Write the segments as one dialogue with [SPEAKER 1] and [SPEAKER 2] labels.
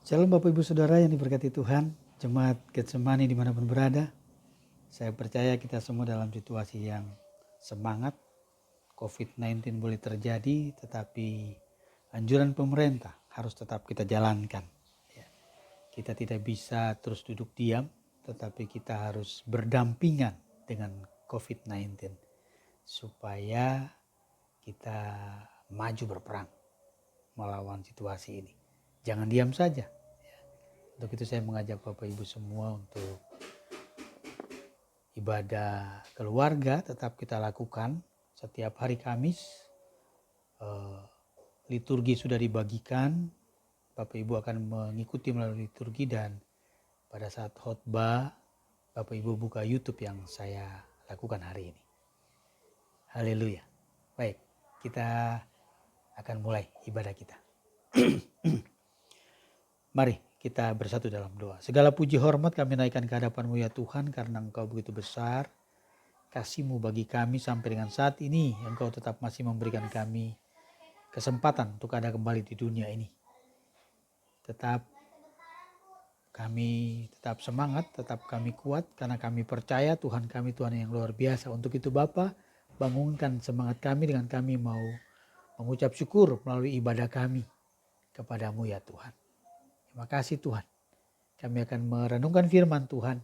[SPEAKER 1] Shalom Bapak Ibu Saudara yang diberkati Tuhan, Jemaat Getsemani dimanapun berada. Saya percaya kita semua dalam situasi yang semangat. COVID-19 boleh terjadi, tetapi anjuran pemerintah harus tetap kita jalankan. Kita tidak bisa terus duduk diam, tetapi kita harus berdampingan dengan COVID-19 supaya kita maju berperang melawan situasi ini. Jangan diam saja. Untuk itu saya mengajak Bapak Ibu semua untuk ibadah keluarga tetap kita lakukan setiap hari Kamis. Liturgi sudah dibagikan, Bapak Ibu akan mengikuti melalui liturgi, dan pada saat khotbah Bapak Ibu buka YouTube yang saya lakukan hari ini. Haleluya. Baik, kita akan mulai ibadah kita. Mari kita bersatu dalam doa. Segala puji hormat kami naikkan ke hadapan-Mu ya Tuhan, karena Engkau begitu besar. Kasih-Mu bagi kami sampai dengan saat ini, Engkau tetap masih memberikan kami kesempatan untuk ada kembali di dunia ini. Kami tetap semangat, tetap kami kuat, karena kami percaya Tuhan kami Tuhan yang luar biasa. Untuk itu Bapa, bangunkan semangat kami dengan kami mau mengucap syukur melalui ibadah kami kepadamu ya Tuhan. Terima kasih Tuhan. Kami akan merenungkan firman Tuhan.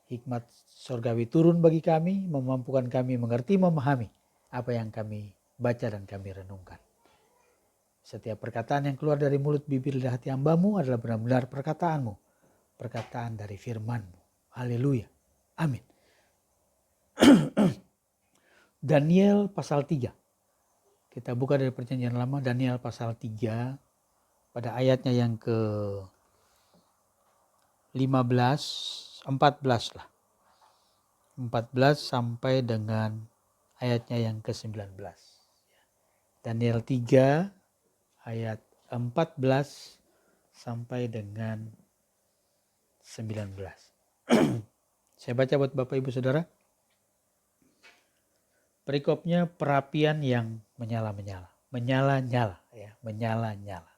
[SPEAKER 1] Hikmat sorgawi turun bagi kami, memampukan kami mengerti, memahami apa yang kami baca dan kami renungkan. Setiap perkataan yang keluar dari mulut, bibir, dan hati hamba-Mu adalah benar-benar perkataan-Mu, perkataan dari firman-Mu. Haleluya. Amin. Daniel pasal 3. Kita buka dari Perjanjian Lama, Daniel pasal 3 pada ayatnya yang ke 14 lah. 14 sampai dengan ayatnya yang ke-19. Daniel 3 ayat 14 sampai dengan 19. Saya baca buat Bapak Ibu Saudara. Perikopnya perapian yang menyala-nyala. Menyala-nyala.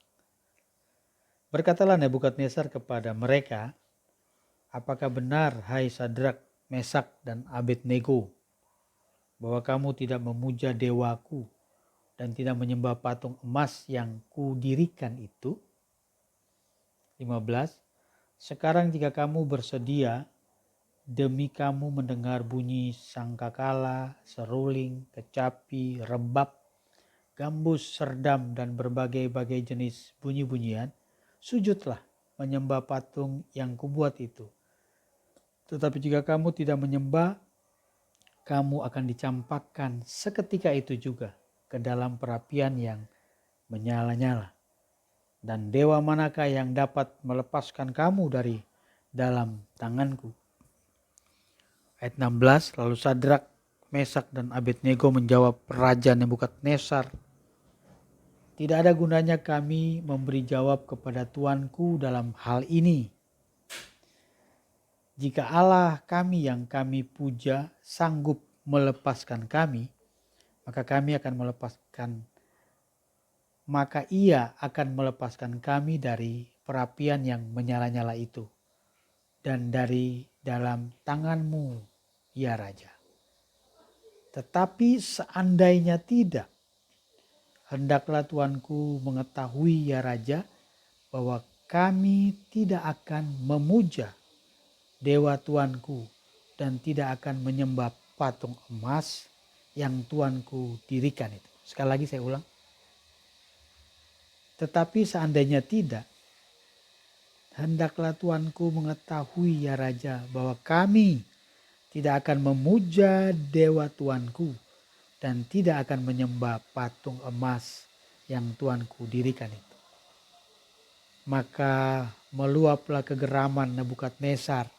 [SPEAKER 1] Berkatalah Nebukadnezar kepada mereka, apakah benar, hai Sadrak, Mesak, dan Abednego, bahwa kamu tidak memuja dewaku dan tidak menyembah patung emas yang kudirikan itu? 15. Sekarang jika kamu bersedia, demi kamu mendengar bunyi sangkakala, seruling, kecapi, rebab, gambus, serdam, dan berbagai-bagai jenis bunyi-bunyian, sujudlah menyembah patung yang kubuat itu. Tetapi jika kamu tidak menyembah, kamu akan dicampakkan seketika itu juga ke dalam perapian yang menyala-nyala. Dan dewa manakah yang dapat melepaskan kamu dari dalam tanganku? Ayat 16, lalu Sadrak, Mesak, dan Abednego menjawab Raja Nebukadnezar, tidak ada gunanya kami memberi jawab kepada Tuanku dalam hal ini. Jika Allah kami yang kami puja sanggup melepaskan kami, maka ia akan melepaskan kami dari perapian yang menyala-nyala itu dan dari dalam tanganmu, ya Raja. Tetapi seandainya tidak, hendaklah Tuanku mengetahui, ya Raja, bahwa kami tidak akan memuja dewa Tuanku dan tidak akan menyembah patung emas yang Tuanku dirikan itu. Sekali lagi saya ulang. Tetapi seandainya tidak, hendaklah Tuanku mengetahui, ya Raja, bahwa kami tidak akan memuja dewa Tuanku dan tidak akan menyembah patung emas yang Tuanku dirikan itu. Maka meluaplah kegeraman Nebukadnezar.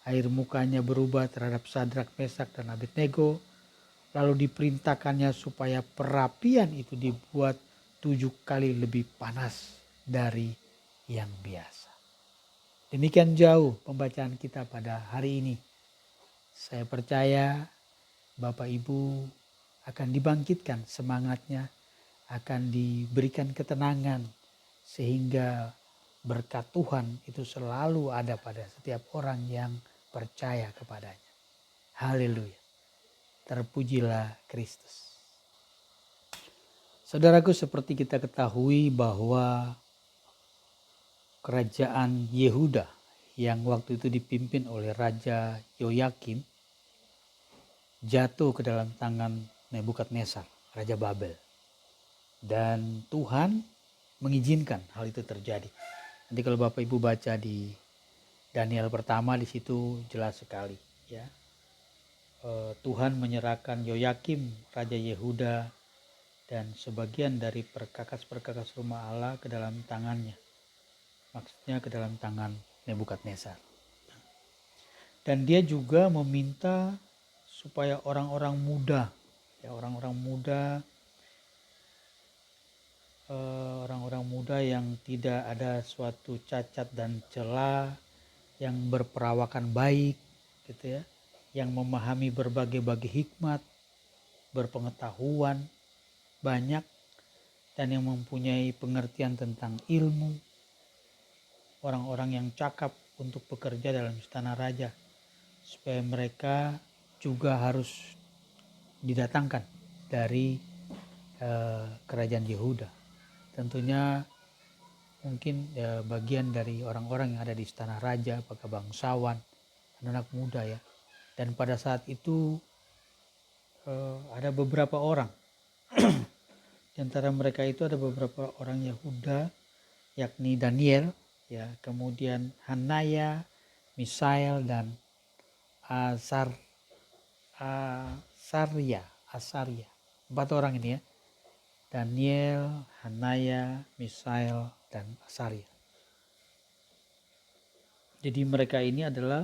[SPEAKER 1] Air mukanya berubah terhadap Sadrak, Mesak, dan Abednego. Lalu diperintahkannya supaya perapian itu dibuat 7 kali lebih panas dari yang biasa. Demikian jauh pembacaan kita pada hari ini. Saya percaya Bapak Ibu akan dibangkitkan semangatnya, akan diberikan ketenangan, sehingga berkat Tuhan itu selalu ada pada setiap orang yang percaya kepadanya. Haleluya. Terpujilah Kristus. Saudaraku, seperti kita ketahui bahwa kerajaan Yehuda yang waktu itu dipimpin oleh Raja Yoyakim jatuh ke dalam tangan Nebukadnezar, Raja Babel. Dan Tuhan mengizinkan hal itu terjadi. Nanti kalau Bapak Ibu baca di Daniel pertama, di situ jelas sekali ya. Tuhan menyerahkan Yoyakim, Raja Yehuda, dan sebagian dari perkakas-perkakas rumah Allah ke dalam tangannya. Maksudnya ke dalam tangan Nebukadnezar. Dan dia juga meminta supaya orang-orang muda yang tidak ada suatu cacat dan celah, yang berperawakan baik gitu ya, yang memahami berbagai-bagai hikmat, berpengetahuan banyak, dan yang mempunyai pengertian tentang ilmu, orang-orang yang cakap untuk bekerja dalam istana raja, supaya mereka juga harus didatangkan dari kerajaan Yehuda. Tentunya mungkin bagian dari orang-orang yang ada di istana raja, apakah bangsawan, anak muda ya. Dan pada saat itu ada beberapa orang. Di antara mereka itu ada beberapa orang Yehuda, yakni Daniel, ya, kemudian Hanaya, Misael, dan Asaria. 4 orang ini ya. Daniel, Hanaya, Misael, dan Asaria. Jadi mereka ini adalah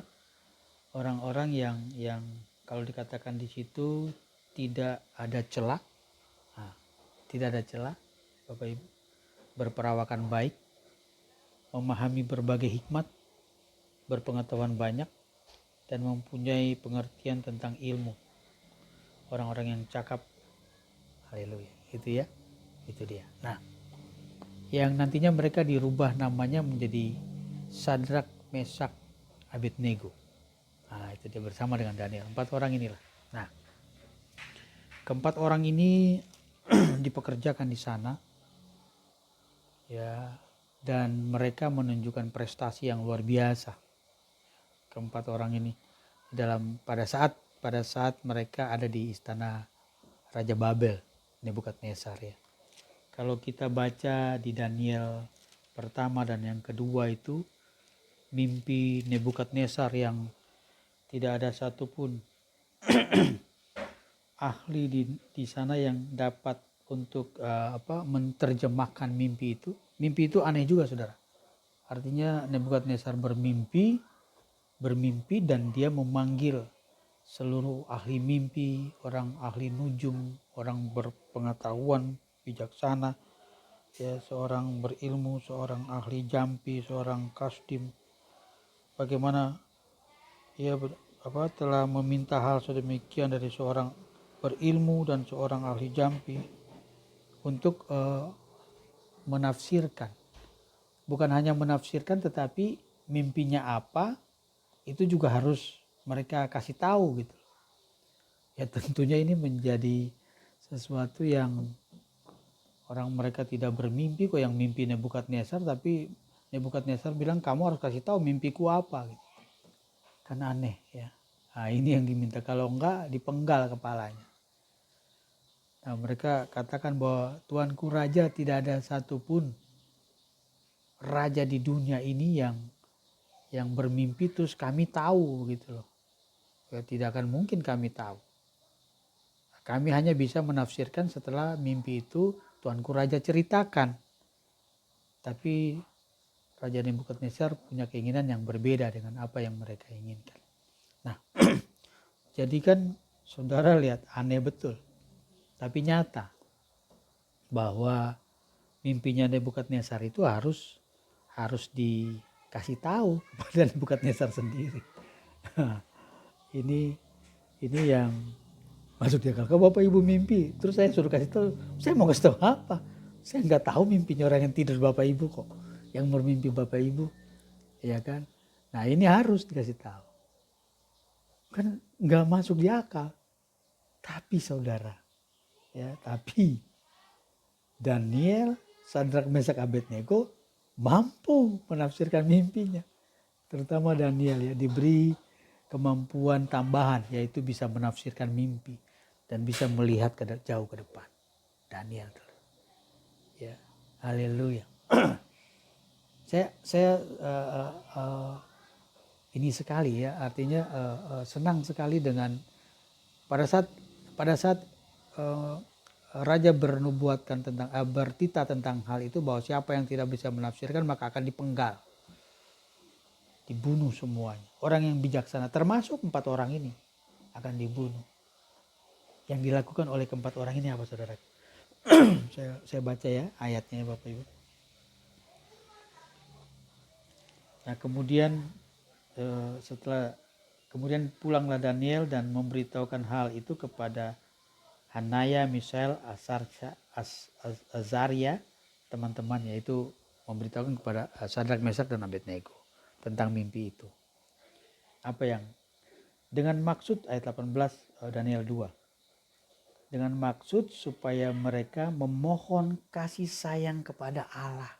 [SPEAKER 1] orang-orang yang kalau dikatakan di situ tidak ada celah. Tidak ada celah, Bapak Ibu. Berperawakan baik, memahami berbagai hikmat, berpengetahuan banyak, dan mempunyai pengertian tentang ilmu. Orang-orang yang cakap. Haleluya. Itu ya. Itu dia. Nah, yang nantinya mereka dirubah namanya menjadi Sadrak, Mesak, Abednego. Nah, itu dia bersama dengan Daniel. 4 orang inilah. Nah, keempat orang ini dipekerjakan di sana. Ya, dan mereka menunjukkan prestasi yang luar biasa. Keempat orang ini pada saat mereka ada di istana Raja Babel, Nebukadnezar ya. Kalau kita baca di Daniel pertama dan yang kedua itu, mimpi Nebukadnezar yang tidak ada satupun ahli di sana yang dapat untuk menerjemahkan mimpi itu. Mimpi itu aneh juga, saudara. Artinya Nebukadnezar bermimpi dan dia memanggil seluruh ahli mimpi, orang ahli nujum, orang berpengetahuan bijaksana, ya, seorang berilmu, seorang ahli jampi, seorang kasdim. Bagaimana ia telah meminta hal sedemikian dari seorang berilmu dan seorang ahli jampi untuk menafsirkan. Bukan hanya menafsirkan, tetapi mimpinya apa itu juga harus mereka kasih tahu gitu. Ya, tentunya ini menjadi sesuatu yang orang mereka tidak bermimpi kok, yang mimpi Nebukadnezar, tapi Nebukadnezar bilang kamu harus kasih tahu mimpiku apa gitu. Kan aneh ya. Nah, ini yang diminta, kalau enggak dipenggal kepalanya. Nah, mereka katakan bahwa Tuanku Raja, tidak ada satupun raja di dunia ini yang bermimpi terus kami tahu gitu loh. Ya, tidak akan mungkin kami tahu. Kami hanya bisa menafsirkan setelah mimpi itu Tuanku Raja ceritakan. Tapi Raja Nebukadnezar punya keinginan yang berbeda dengan apa yang mereka inginkan. Nah, jadi kan saudara lihat, aneh betul. Tapi nyata bahwa mimpinya Nebukadnezar itu harus dikasih tahu kepada Nebukadnezar sendiri. ini yang masuk di akal. Kalau Bapak Ibu mimpi terus saya suruh kasih tahu, saya mau kasih tahu apa? Saya nggak tahu mimpinya orang yang tidur Bapak Ibu kok. yang bermimpi Bapak Ibu, ya kan? Nah ini harus dikasih tahu. Kan nggak masuk di akal. Tapi saudara, ya tapi Daniel, Sadrak, Mesak, Abednego mampu menafsirkan mimpinya. Terutama Daniel ya diberi kemampuan tambahan yaitu bisa menafsirkan mimpi dan bisa melihat jauh ke depan. Daniel, ya, haleluya. saya ini sekali ya, artinya senang sekali dengan pada saat raja bernubuatkan tentang bertita tentang hal itu, bahwa siapa yang tidak bisa menafsirkan maka akan dipenggal, dibunuh semuanya. Orang yang bijaksana termasuk 4 orang ini akan dibunuh. Yang dilakukan oleh keempat orang ini apa saudara? saya baca ya ayatnya Bapak Ibu. Nah kemudian kemudian pulanglah Daniel dan memberitahukan hal itu kepada Hanaya, Misael, Azaria, teman-teman, yaitu memberitahukan kepada Sadrak, Mesak, dan Abednego tentang mimpi itu. Apa yang dengan maksud ayat 18 Daniel 2. Dengan maksud supaya mereka memohon kasih sayang kepada Allah.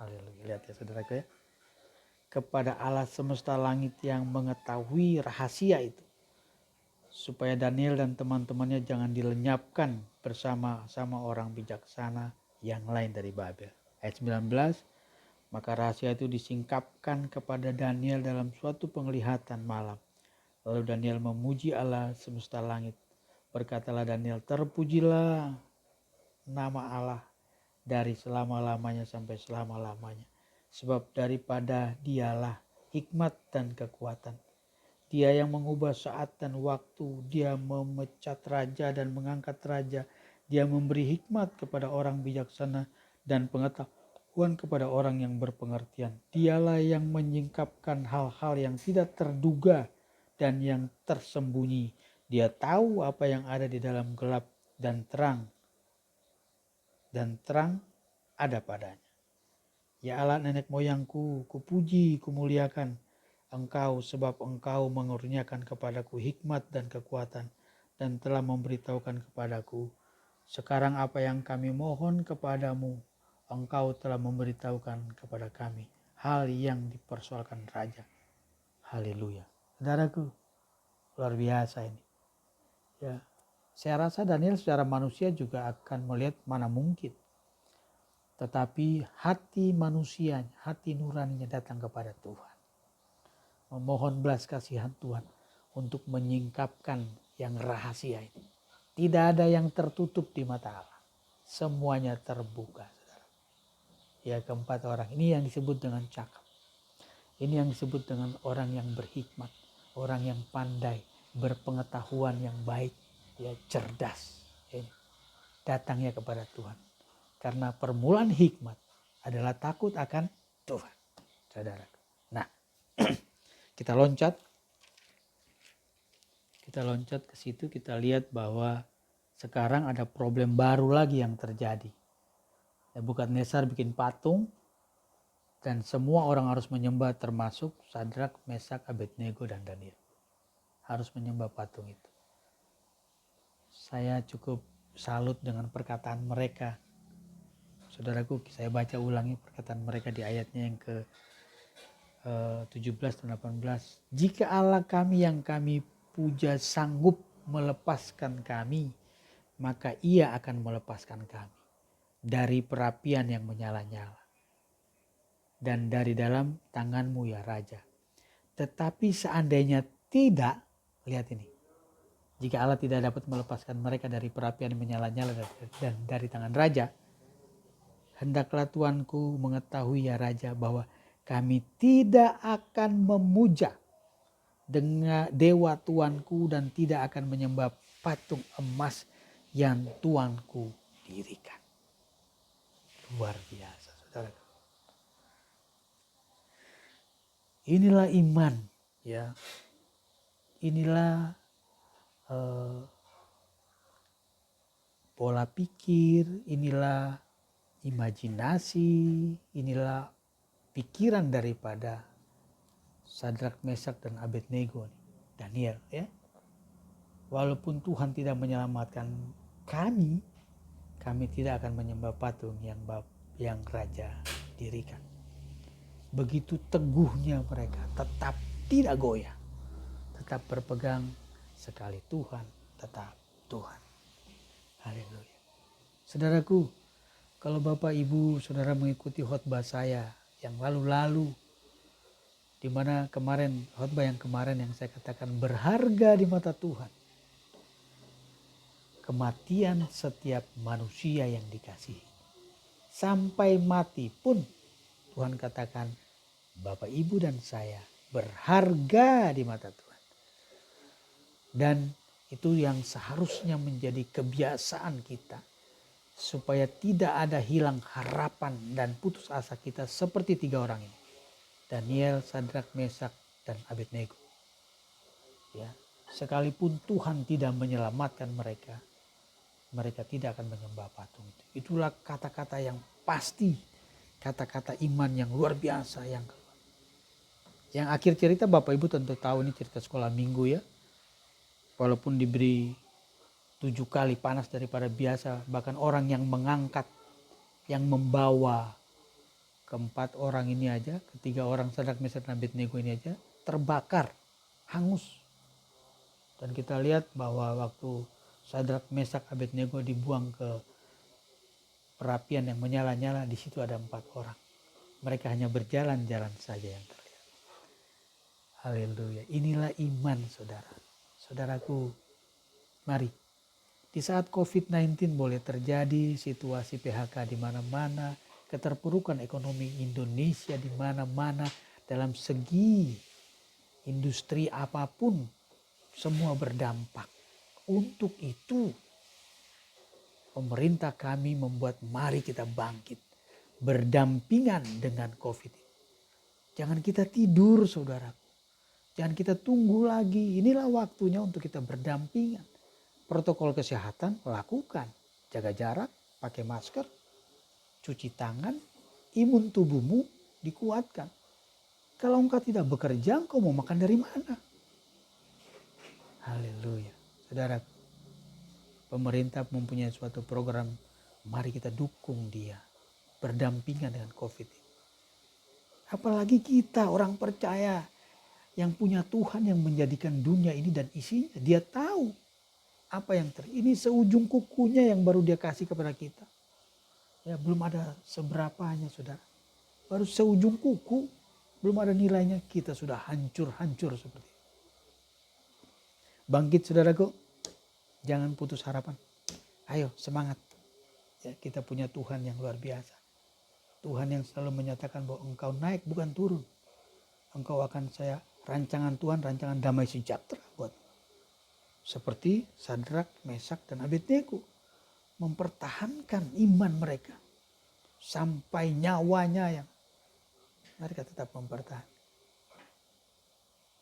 [SPEAKER 1] Haleluya. Lihat ya saudaraku ya. Kepada Allah semesta langit yang mengetahui rahasia itu. Supaya Daniel dan teman-temannya jangan dilenyapkan bersama-sama orang bijaksana yang lain dari Babel. Ayat 19. Maka rahasia itu disingkapkan kepada Daniel dalam suatu penglihatan malam. Lalu Daniel memuji Allah semesta langit. Berkatalah Daniel, terpujilah nama Allah dari selama-lamanya sampai selama-lamanya. Sebab daripada dialah hikmat dan kekuatan. Dia yang mengubah saat dan waktu. Dia memecat raja dan mengangkat raja. Dia memberi hikmat kepada orang bijaksana dan pengetahuan kepada orang yang berpengertian. Dialah yang menyingkapkan hal-hal yang tidak terduga dan yang tersembunyi. Dia tahu apa yang ada di dalam gelap dan terang ada padanya. Ya Allah nenek moyangku, kupuji, kumuliakan Engkau sebab Engkau mengurniakan kepadaku hikmat dan kekuatan dan telah memberitahukan kepadaku. Sekarang apa yang kami mohon kepadamu, Engkau telah memberitahukan kepada kami hal yang dipersoalkan raja. Haleluya. Saudaraku, luar biasa ini. Ya, saya rasa Daniel secara manusia juga akan melihat mana mungkin. Tetapi hati manusianya, hati nuraninya datang kepada Tuhan. Memohon belas kasihan Tuhan untuk menyingkapkan yang rahasia ini. Tidak ada yang tertutup di mata Allah. Semuanya terbuka. Saudara. Ya keempat orang. Ini yang disebut dengan cakap. Ini yang disebut dengan orang yang berhikmat. Orang yang pandai. Berpengetahuan yang baik. Ya cerdas. Ini. Datangnya kepada Tuhan. Karena permulaan hikmat adalah takut akan Tuhan. Saudara. Nah. Kita loncat ke situ, kita lihat bahwa sekarang ada problem baru lagi yang terjadi. Nebukadnezar bikin patung dan semua orang harus menyembah, termasuk Sadrak, Mesak, Abednego dan Daniel. Harus menyembah patung itu. Saya cukup salut dengan perkataan mereka. Saudaraku, saya baca ulangi perkataan mereka di ayatnya yang ke 17 dan 18. Jika Allah kami yang kami puja sanggup melepaskan kami, maka ia akan melepaskan kami dari perapian yang menyala-nyala dan dari dalam tanganmu ya Raja. Tetapi seandainya tidak, lihat ini, jika Allah tidak dapat melepaskan mereka dari perapian yang menyala-nyala dan dari tangan Raja, hendaklah Tuanku mengetahui ya Raja bahwa kami tidak akan memuja dengan dewa tuanku dan tidak akan menyembah patung emas yang tuanku dirikan. Luar biasa, saudara. Inilah iman, ya. Inilah pola pikir, inilah imajinasi, inilah pikiran daripada Sadrak, Mesak, dan Abednego, Daniel, ya. Walaupun Tuhan tidak menyelamatkan kami tidak akan menyembah patung yang raja dirikan. Begitu teguhnya mereka, tetap tidak goyah, tetap berpegang sekali Tuhan, tetap Tuhan. Haleluya. Saudaraku, kalau Bapak Ibu Saudara mengikuti khotbah saya yang lalu-lalu, di mana khotbah yang kemarin yang saya katakan berharga di mata Tuhan. Kematian setiap manusia yang dikasihi. Sampai mati pun Tuhan katakan Bapak Ibu dan saya berharga di mata Tuhan. Dan itu yang seharusnya menjadi kebiasaan kita. Supaya tidak ada hilang harapan dan putus asa kita seperti 3 orang ini. Daniel, Sadrak, Mesak, dan Abednego. Ya, sekalipun Tuhan tidak menyelamatkan mereka tidak akan menyembah patung itu. Itulah kata-kata yang pasti, kata-kata iman yang luar biasa yang akhir cerita Bapak Ibu tentu tahu, ini cerita sekolah minggu ya. Walaupun diberi 7 kali panas daripada biasa, bahkan orang yang mengangkat, yang membawa ke-4 orang ini aja, ke-3 orang Sadrak, Mesak, dan Abednego ini aja terbakar, hangus. Dan kita lihat bahwa waktu Sadrak, Mesak, Abednego dibuang ke perapian yang menyala-nyala, di situ ada 4 orang. Mereka hanya berjalan-jalan saja yang terlihat. Haleluya. Inilah iman saudara. Saudaraku, mari. Di saat COVID-19 boleh terjadi situasi PHK di mana-mana, keterpurukan ekonomi Indonesia di mana-mana, dalam segi industri apapun, semua berdampak. Untuk itu, pemerintah kami membuat mari kita bangkit, berdampingan dengan COVID. Jangan kita tidur saudara. Jangan kita tunggu lagi. Inilah waktunya untuk kita berdampingan. Protokol kesehatan lakukan. Jaga jarak, pakai masker, cuci tangan, imun tubuhmu dikuatkan. Kalau engkau tidak bekerja, engkau mau makan dari mana? Haleluya. Saudara, pemerintah mempunyai suatu program, mari kita dukung dia. Berdampingan dengan COVID ini. Apalagi kita orang percaya yang punya Tuhan yang menjadikan dunia ini dan isinya. Dia tahu apa yang ini seujung kukunya yang baru dia kasih kepada kita. Ya belum ada seberapanya saudara. Baru seujung kuku, belum ada nilainya, kita sudah hancur-hancur seperti itu. Bangkit saudaraku, jangan putus harapan. Ayo semangat. Ya, kita punya Tuhan yang luar biasa. Tuhan yang selalu menyatakan bahwa engkau naik bukan turun. Engkau akan saya rancangan Tuhan, rancangan damai sejahtera buat. Seperti Sadrak, Mesak, dan Abednego. Mempertahankan iman mereka. Sampai nyawanya yang mereka tetap mempertahankan.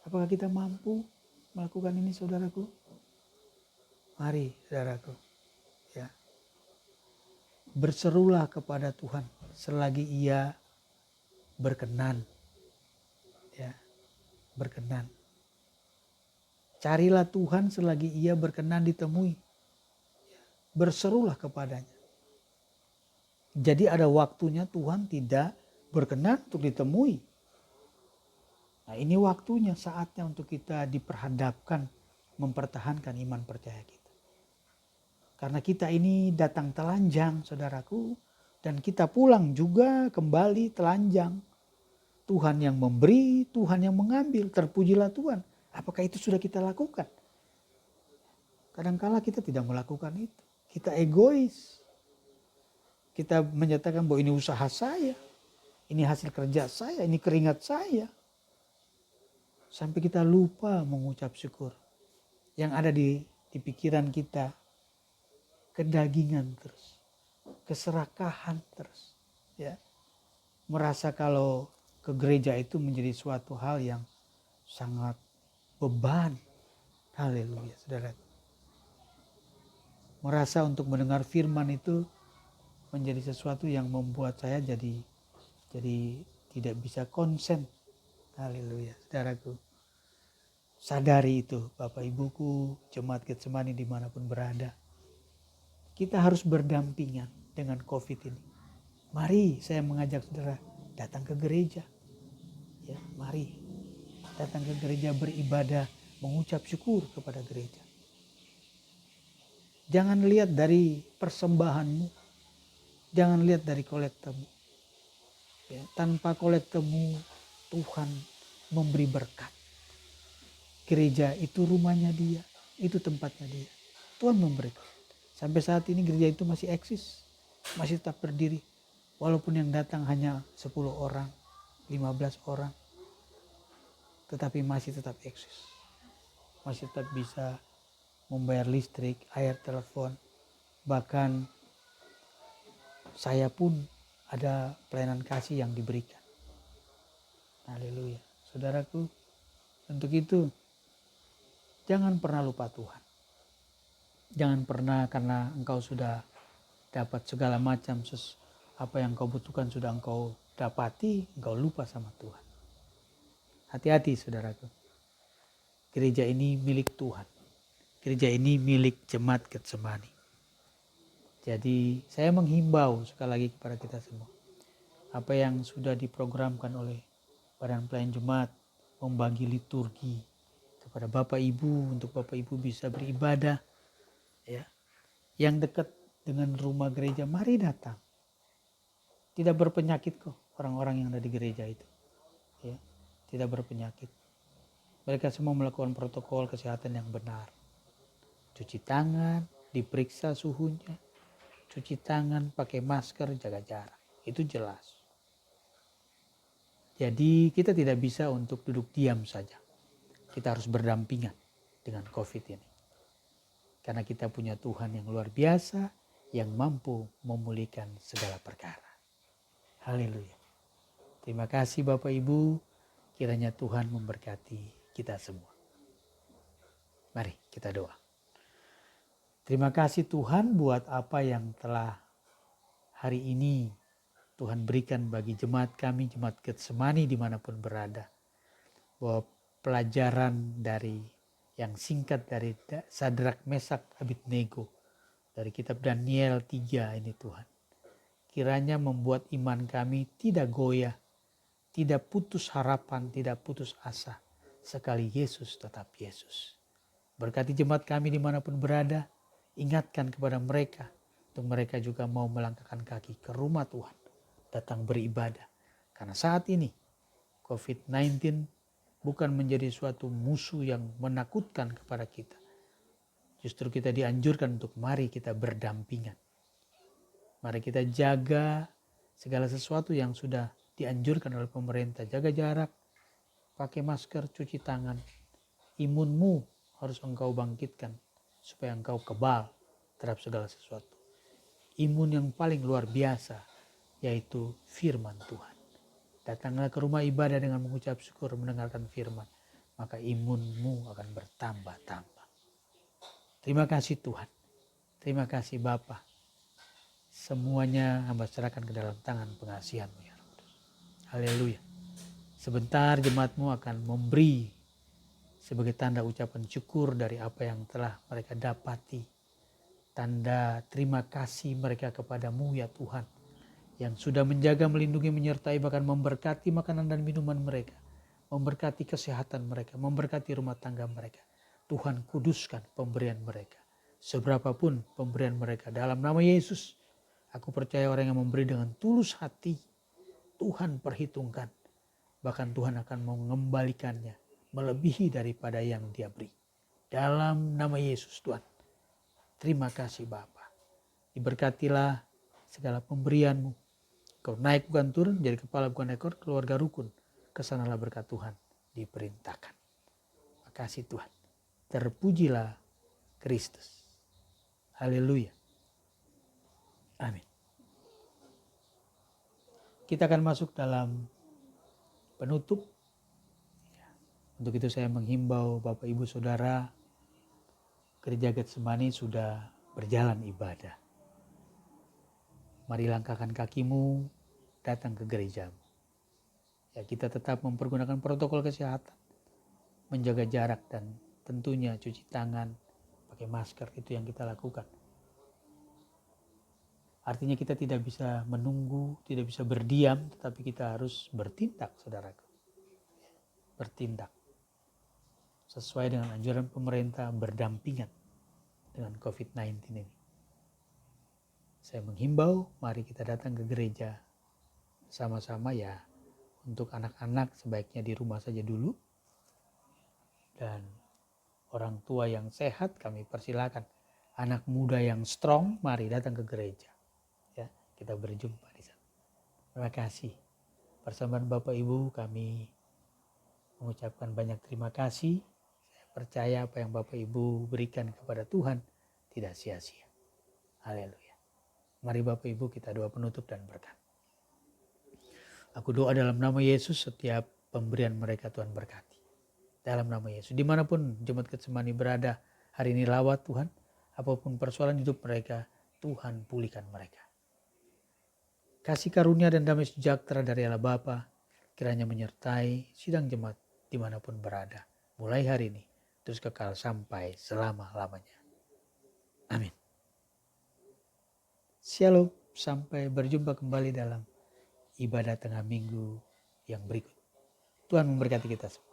[SPEAKER 1] Apakah kita mampu melakukan ini saudaraku? Mari saudaraku. Ya. Berserulah kepada Tuhan selagi ia berkenan. Ya, berkenan. Carilah Tuhan selagi ia berkenan ditemui. Berserulah kepadanya. Jadi ada waktunya Tuhan tidak berkenan untuk ditemui. Nah ini waktunya, saatnya untuk kita diperhadapkan, mempertahankan iman percaya kita. Karena kita ini datang telanjang saudaraku. Dan kita pulang juga kembali telanjang. Tuhan yang memberi, Tuhan yang mengambil. Terpujilah Tuhan. Apakah itu sudah kita lakukan? Kadangkala kita tidak melakukan itu. Kita egois. Kita menyatakan bahwa ini usaha saya. Ini hasil kerja saya. Ini keringat saya. Sampai kita lupa mengucap syukur. Yang ada di pikiran kita. Kedagingan terus. Keserakahan terus. Ya. Merasa kalau ke gereja itu menjadi suatu hal yang sangat beban. Haleluya, saudara. Merasa untuk mendengar firman itu menjadi sesuatu yang membuat saya jadi tidak bisa konsen. Haleluya, saudaraku. Sadari itu, Bapak Ibuku, jemaat Getsemani dimanapun berada. Kita harus berdampingan dengan COVID ini. Mari saya mengajak saudara datang ke gereja. Ya, mari datang ke gereja beribadah, mengucap syukur kepada gereja. Jangan lihat dari persembahanmu, jangan lihat dari kolektamu. Ya, tanpa kolektamu Tuhan memberi berkat. Gereja itu rumahnya Dia, itu tempatnya Dia. Tuhan memberikan. Sampai saat ini gereja itu masih eksis, masih tetap berdiri. Walaupun yang datang hanya 10 orang, 15 orang, tetapi masih tetap eksis. Masih tetap bisa membayar listrik, air, telepon. Bahkan saya pun ada pelayanan kasih yang diberikan. Haleluya. Saudaraku, untuk itu jangan pernah lupa Tuhan. Jangan pernah karena engkau sudah dapat segala macam apa yang kau butuhkan sudah engkau dapati, engkau lupa sama Tuhan. Hati-hati saudaraku. Gereja ini milik Tuhan. Gereja ini milik jemaat Getsemani. Jadi saya menghimbau sekali lagi kepada kita semua. Apa yang sudah diprogramkan oleh Badan Pelayan Jemaat, membagi liturgi kepada Bapak Ibu untuk Bapak Ibu bisa beribadah. Ya, yang dekat dengan rumah gereja, mari datang. Tidak berpenyakit kok orang-orang yang ada di gereja itu. Ya, tidak berpenyakit. Mereka semua melakukan protokol kesehatan yang benar. Cuci tangan, diperiksa suhunya. Cuci tangan, pakai masker, jaga jarak. Itu jelas. Jadi kita tidak bisa untuk duduk diam saja. Kita harus berdampingan dengan COVID ini. Karena kita punya Tuhan yang luar biasa yang mampu memulihkan segala perkara. Haleluya. Terima kasih Bapak Ibu. Kiranya Tuhan memberkati kita semua. Mari kita doa. Terima kasih Tuhan buat apa yang telah hari ini Tuhan berikan bagi jemaat kami, jemaat Getsemani dimanapun berada. Bahwa pelajaran dari yang singkat dari Sadrak, Mesak, Abednego dari kitab Daniel 3 ini Tuhan. Kiranya membuat iman kami tidak goyah, tidak putus harapan, tidak putus asa. Sekali Yesus tetap Yesus. Berkati jemaat kami dimanapun berada, ingatkan kepada mereka untuk mereka juga mau melangkahkan kaki ke rumah Tuhan, datang beribadah. Karena saat ini COVID-19 bukan menjadi suatu musuh yang menakutkan kepada kita. Justru kita dianjurkan untuk mari kita berdampingan. Mari kita jaga segala sesuatu yang sudah dianjurkan oleh pemerintah. Jaga jarak, pakai masker, cuci tangan. Imunmu harus engkau bangkitkan supaya engkau kebal terhadap segala sesuatu. Imun yang paling luar biasa yaitu firman Tuhan. Datanglah ke rumah ibadah dengan mengucap syukur mendengarkan firman. Maka imunmu akan bertambah-tambah. Terima kasih Tuhan. Terima kasih Bapa. Semuanya hamba serahkan ke dalam tangan pengasihan-Mu ya Roh Kudus. Haleluya. Sebentar jemaat-Mu akan memberi sebagai tanda ucapan syukur dari apa yang telah mereka dapati. Tanda terima kasih mereka kepada-Mu ya Tuhan. Yang sudah menjaga, melindungi, menyertai, bahkan memberkati makanan dan minuman mereka. Memberkati kesehatan mereka, memberkati rumah tangga mereka. Tuhan kuduskan pemberian mereka. Seberapapun pemberian mereka dalam nama Yesus. Aku percaya orang yang memberi dengan tulus hati, Tuhan perhitungkan. Bahkan Tuhan akan mengembalikannya melebihi daripada yang dia beri. Dalam nama Yesus Tuhan. Terima kasih Bapa. Diberkatilah segala pemberian-Mu. Kau naik bukan turun, jadi kepala bukan ekor, keluarga rukun. Kesanalah berkat Tuhan diperintahkan. Makasih Tuhan. Terpujilah Kristus. Haleluya. Amin. Kita akan masuk dalam penutup. Untuk itu saya menghimbau Bapak Ibu Saudara, Gereja Getsemani sudah berjalan ibadah. Mari langkahkan kakimu, datang ke gerejamu. Ya, kita tetap mempergunakan protokol kesehatan, menjaga jarak dan tentunya cuci tangan, pakai masker, itu yang kita lakukan. Artinya kita tidak bisa menunggu, tidak bisa berdiam, tetapi kita harus bertindak, saudaraku. Bertindak sesuai dengan anjuran pemerintah, berdampingan dengan COVID-19 ini. Saya menghimbau, mari kita datang ke gereja sama-sama ya. Untuk anak-anak sebaiknya di rumah saja dulu. Dan orang tua yang sehat kami persilakan. Anak muda yang strong, mari datang ke gereja. Ya, kita berjumpa di sana. Terima kasih. Bersama Bapak Ibu kami mengucapkan banyak terima kasih. Saya percaya apa yang Bapak Ibu berikan kepada Tuhan tidak sia-sia. Haleluya. Mari Bapak Ibu kita doa penutup dan berkat. Aku doa dalam nama Yesus, setiap pemberian mereka Tuhan berkati. Dalam nama Yesus, dimanapun Jemaat Getsemani berada hari ini, lawat Tuhan. Apapun persoalan hidup mereka, Tuhan pulihkan mereka. Kasih karunia dan damai sejahtera dari Allah Bapa kiranya menyertai sidang jemaat dimanapun berada. Mulai hari ini, terus kekal sampai selama-lamanya. Amin. Shalom, sampai berjumpa kembali dalam ibadah tengah minggu yang berikut. Tuhan memberkati kita semua.